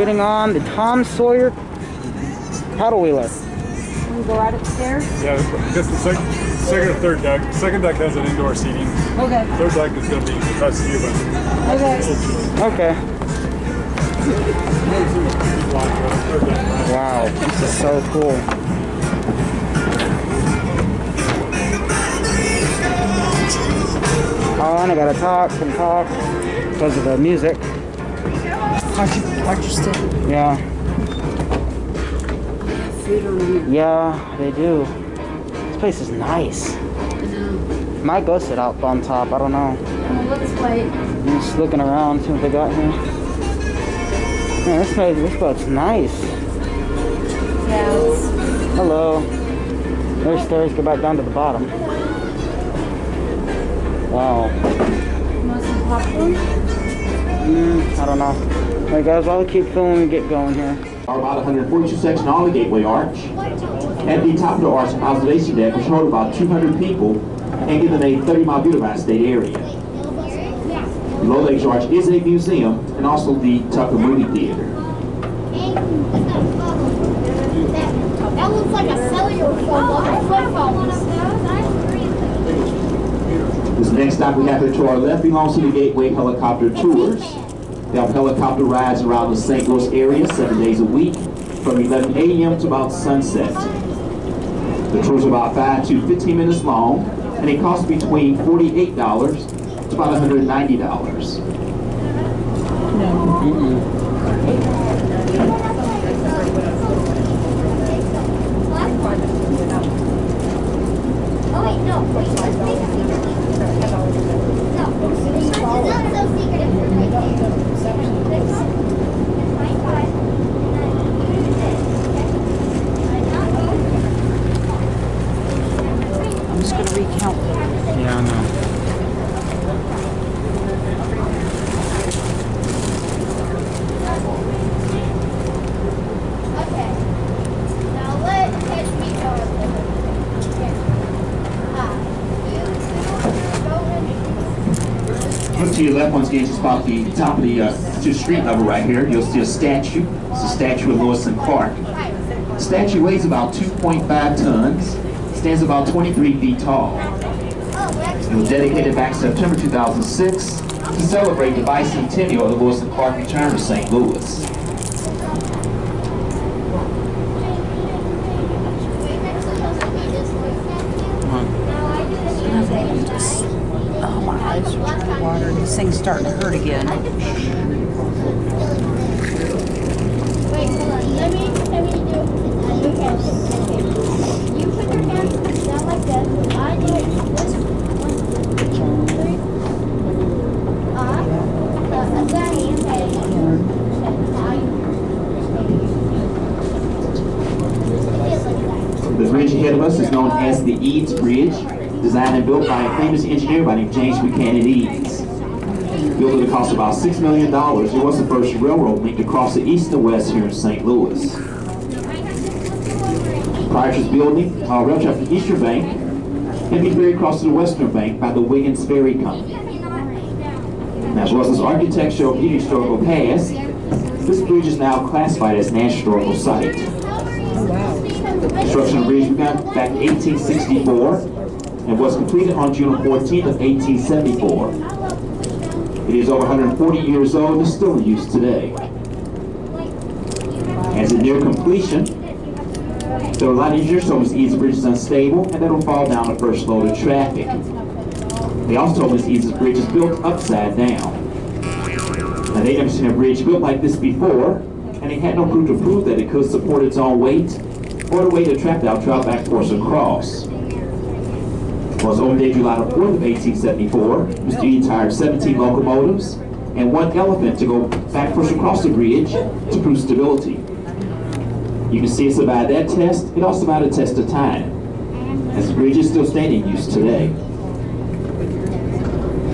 getting on the Tom Sawyer paddle wheeler. Can we go right upstairs? Yeah, I guess the second or third deck. Second deck has an indoor seating. Okay. Third deck is going to be the best view, but Okay. Okay. Wow, this is so cool. Oh, and I gotta talk because of the music. Archer still. Yeah. Food on here. Yeah, they do. This place is nice. Might go sit out on top, I don't know. Well, let's wait. I'm just looking around, see what they got here. Man, this spot's nice. Yeah, it's Hello. There's stairs, go back down to the bottom. Wow. want some popcorn? I don't know. Alright guys, while we keep filming and get going here. Are about 142 section on the Gateway Arch. At the top of the arch, observation deck, which hold about 200 people and give them a 30-mile view of our state area. The Low Lakes Arch is a museum and also the Tucker Movie Theater. That looks like a cellular phone. This next stop we have here to our left belongs to the Gateway Helicopter Tours. They have helicopter rides around the St. Louis area 7 days a week from 11 a.m. to about sunset. The tours are about 5 to 15 minutes long and they cost between $48 to about $190. Oh wait, no. Wait, let's make a secret. No. It's not so secretive right there. I'm just going to recount. Yeah, I know. Okay. Now let catch me go. Look to your left once again, just about the top of the to street level right here. You'll see a statue. It's a statue of Lewis and Clark. The statue weighs about 2.5 tons, stands about 23 feet tall. It was dedicated back September 2006 to celebrate the bicentennial of the Lewis and Clark return to St. Louis. Oh, my eyes are turning to water. This thing's starting to hurt again. Wait, hold on. Let me do okay. You put your hands down like this. I do it this. 1, 2, 3. The bridge ahead of us is known as the Eads Bridge, designed and built by a famous engineer by the name of James Buchanan Eads. Built at a cost of about $6 million, it was the first railroad link across the east and west here in St. Louis. Prior to its building, rail track from the eastern bank and be ferried across to the western bank by the Wiggins Ferry Company. Now, as well as its architectural and historical past, this bridge is now classified as an National Historical Site. Construction of the bridge began back in 1864 and was completed on June 14th of 1874. It is over 140 years old and is still in use today. As it near completion, there were a lot of engineers told Ms. Eads' bridge is unstable and that it will fall down the first load of traffic. They also told Ms. Eads' bridge is built upside down. Now, they'd never seen a bridge built like this before, and they had no proof to prove that it could support its own weight or the weight of traffic that would travel back force across. Well, on July 4th of 1874, Mr. Eads hired 17 locomotives and 1 elephant to go back forth across the bridge to prove stability. You can see it survived that test. It also survived a test of time, as the bridge is still standing in use today.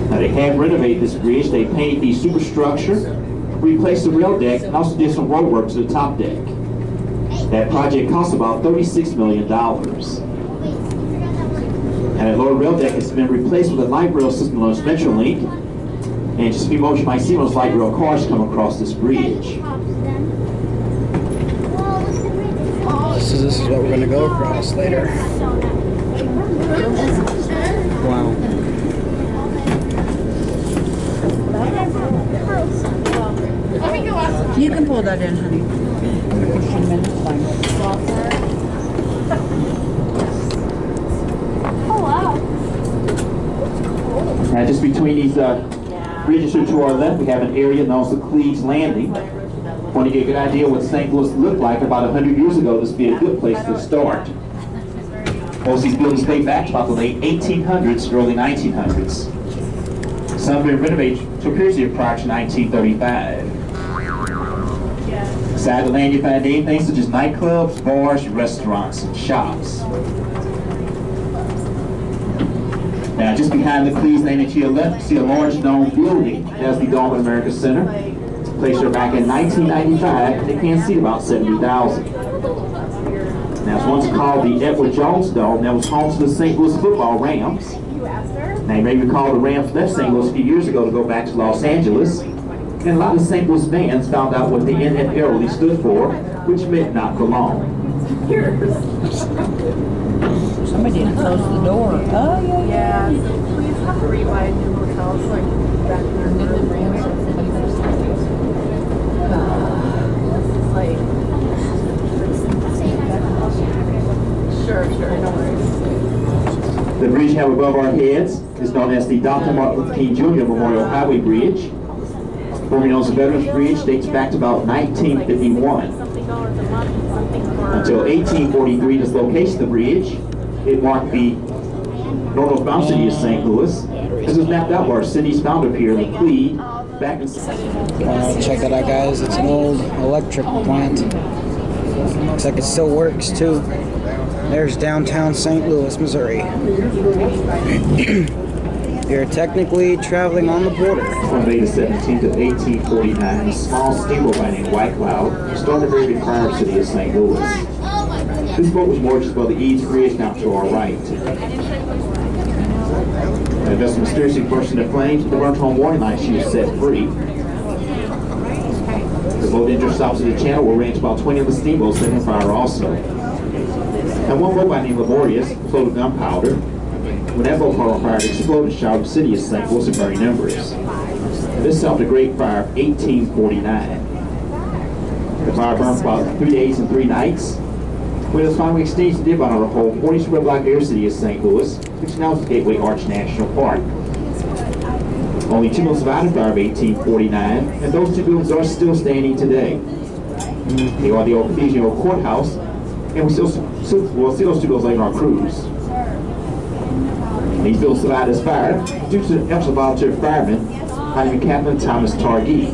Now, they have renovated this bridge. They painted the superstructure, replaced the rail deck, and also did some road work to the top deck. That project cost about $36 million. And that lower rail deck has been replaced with a light rail system known as Metrolink. And just a few moments, you might see those light rail cars come across this bridge. So this is what we're gonna go across later. Wow. You can pull that in, honey. 15 minutes, fine. Oh wow. Now, just between these bridges here to our left, we have an area known as the Cleves Landing. Want to get a good idea what St. Louis looked like about 100 years ago, this would be a good place to start. Most of these buildings date back to about the late 1800s, early 1900s. Some have been renovated to a period prior to 1935. Inside the land you find anything such as nightclubs, bars, restaurants, and shops. Now, just behind the Cleves Landing to your left, you see a large dome building. That's the Dome at America Center. It's placed here back in 1995, and it can seat about 70,000. Now, it's once called the Edward Jones Dome. That was home to the St. Louis football Rams. Now, you may recall the Rams left St. Louis a few years ago to go back to Los Angeles. And a lot of St. Louis fans found out what the NFL really stood for, which meant not for long. Somebody didn't close the door. Oh, yeah. Yeah, so we used to have to rebuy new hotels like back in our Midland Rams. Like, sure, no worries. The bridge you have above our heads is known as the Dr. Martin Luther King Jr. Memorial Highway Bridge. Formerly known as the Veterans Bridge, dates back to about 1951. Until 1843, this location of the bridge, it marked the northbound city of St. Louis. This was mapped out by our city's founder here in Cleve back in... Check it out, guys. It's an old electric plant. Looks like it still works too. There's downtown St. Louis, Missouri. You're technically traveling on the border. On May the 17th of 1849, a small steamboat by name White Cloud started the very prior city of St. Louis. This boat was moored just above the Eads Bridge now to our right. A vessel mysteriously burst into flames, but the burnt home warning light, she was set free. The boat entered south of the channel where range about 20 of the steamboats set on fire also. And one boat by name Laborious floated gunpowder. When that boat caught on fire, it exploded and showered the city of St. Louis in burning embers. This solved the Great Fire of 1849. The fire burned for about 3 days and 3 nights. When it was finally extinguished, it did burn on the whole 40 square block area city of St. Louis, which now is the Gateway Arch National Park. Only 2 months survived the fire of 1849, and those 2 buildings are still standing today. They are the old Cathedral Courthouse, and we'll see those 2 buildings later on our cruise. These buildings survived this fire due to the excellent volunteer firemen by the Captain Thomas Targhee.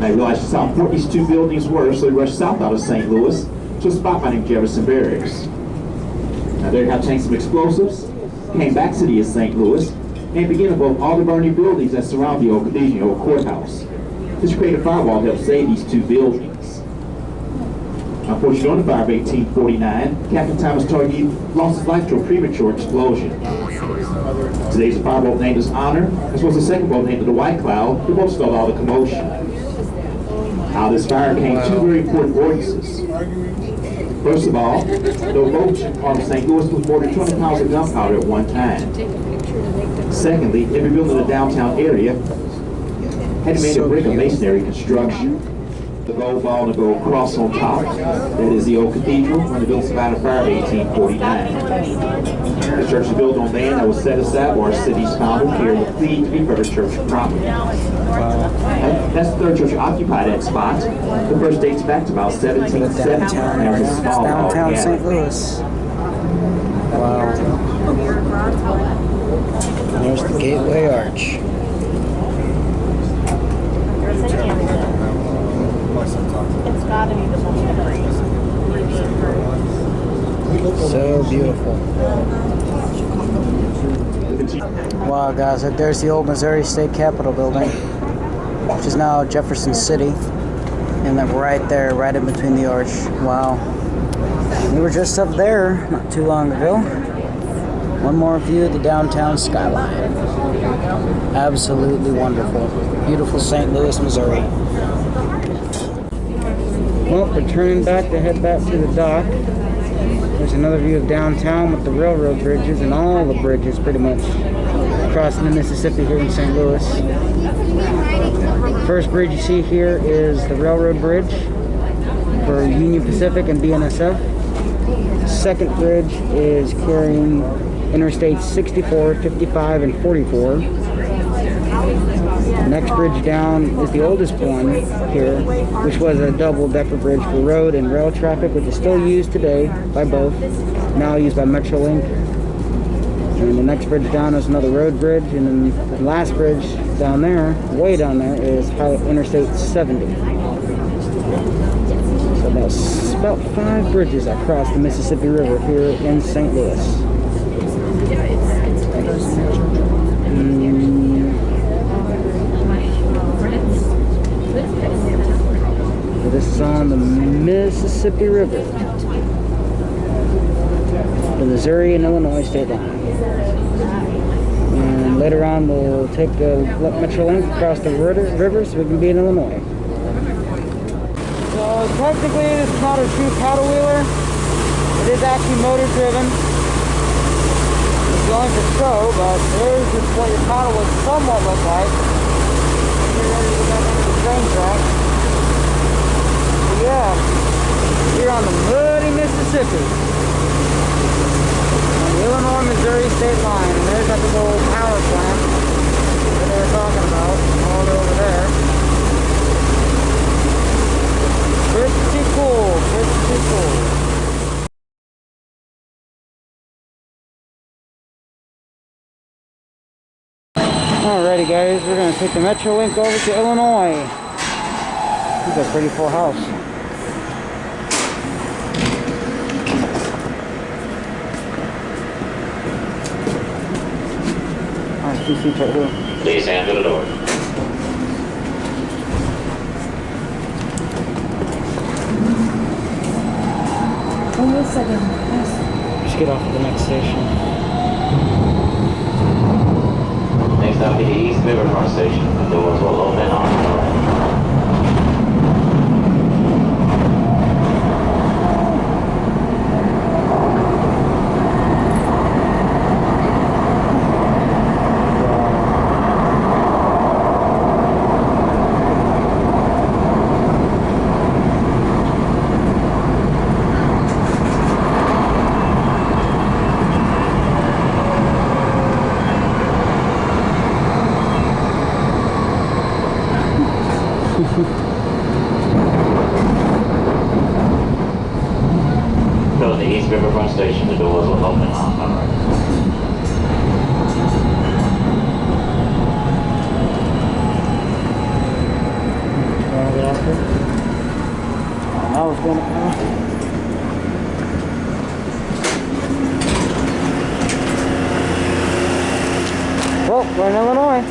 They realized just how important these 2 buildings were, so they rushed south out of St. Louis to a spot by name Jefferson Barracks. Now they had tanked some explosives, came back to the city of St. Louis, and began to blow up all the burning buildings that surround the old Cathedral Courthouse. This created a firewall to help save these 2 buildings. Unfortunately, during the fire of 1849, Captain Thomas Targhee lost his life to a premature explosion. Today's a fireboat named his honor, as well as a second boat named the White Cloud, who both started all the commotion. Out of this fire came 2 very important ordinances. First of all, the boat on St. Louis was more than 20 pounds of gunpowder at one time. Secondly, every building in the downtown area had to be made of brick and masonry construction. The gold ball and the gold cross on top. That is the old cathedral when the building survived a fire of 1849. The church is built on land that was set aside by our city's founder here in the Cleve to be for church property. That's the 3rd church to occupy that spot. The first dates back to about 1770. Downtown St. Louis. Wow. There's the Gateway Arch. It's gotta be the So beautiful. Wow, guys, there's the old Missouri State Capitol building, which is now Jefferson City. And then right there, right in between the arch. Wow. We were just up there not too long ago. One more view of the downtown skyline. Absolutely wonderful. Beautiful St. Louis, Missouri. Well, we're turning back to head back to the dock. There's another view of downtown with the railroad bridges and all the bridges pretty much crossing the Mississippi here in St. Louis. First bridge you see here is the railroad bridge for Union Pacific and BNSF. Second bridge is carrying Interstates 64, 55, and 44. Next bridge down is the oldest one here, which was a double-decker bridge for road and rail traffic, which is still used today by both, now used by Metrolink. And the next bridge down is another road bridge, and then the last bridge down there, way down there, is Interstate 70. So that's about 5 bridges across the Mississippi River here in St. Louis. So this is on the Mississippi River, the Missouri and Illinois state line. And later on we'll take the Metrolink across the river so we can be in Illinois. So technically this is not a true paddle wheeler. It is actually motor driven. It's going for show, but there's just what your paddle would somewhat look like. You're ready to go back into the train track. But yeah, here on the muddy Mississippi. On the Illinois-Missouri state line. And there's that big old power plant that they were talking about, all over there. Pretty cool, pretty cool. Alrighty guys, we're going to take the Metrolink over to Illinois. This is a pretty full house. Alright, 2 seats right here. Please hand to the door. Almost second. Just get off at the next station. Next up is the East Riverfront Station. The doors will open on the right. Go to the East Riverfront Station. The doors will open on the right. I was going to Well, we're in Illinois.